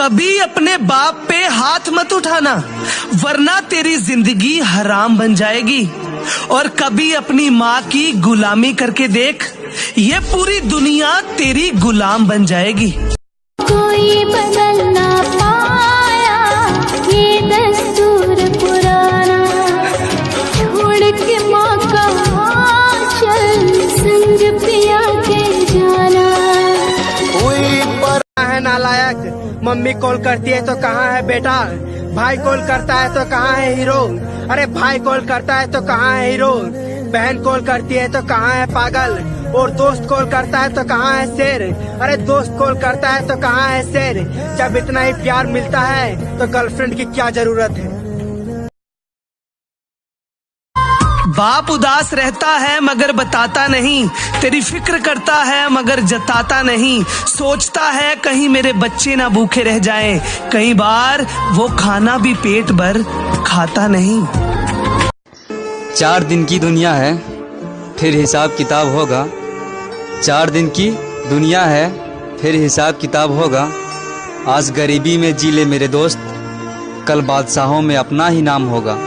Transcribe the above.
कभी अपने बाप पे हाथ मत उठाना, वरना तेरी जिंदगी हराम बन जाएगी। और कभी अपनी माँ की गुलामी करके देख, ये पूरी दुनिया तेरी गुलाम बन जाएगी। कोई बदल ना पाया ये दस्तूर पुराना, छोड़ के माँ का चल संग पिया के जाना। कोई पर है नालायक, मम्मी कॉल करती है तो कहाँ है बेटा, भाई कॉल करता है तो कहाँ है हीरो, अरे भाई कॉल करता है तो कहाँ है हीरो, बहन कॉल करती है तो कहाँ है पागल, और दोस्त कॉल करता है तो कहाँ है शेर, अरे दोस्त कॉल करता है तो कहाँ है शेर। जब इतना ही प्यार मिलता है तो गर्लफ्रेंड की क्या जरूरत है। बाप उदास रहता है मगर बताता नहीं, तेरी फिक्र करता है मगर जताता नहीं, सोचता है कहीं मेरे बच्चे ना भूखे रह जाएं, कई बार वो खाना भी पेट भर खाता नहीं। 4 दिन की दुनिया है फिर हिसाब किताब होगा, 4 दिन की दुनिया है फिर हिसाब किताब होगा। आज गरीबी में जी ले मेरे दोस्त, कल बादशाहों में अपना ही नाम होगा।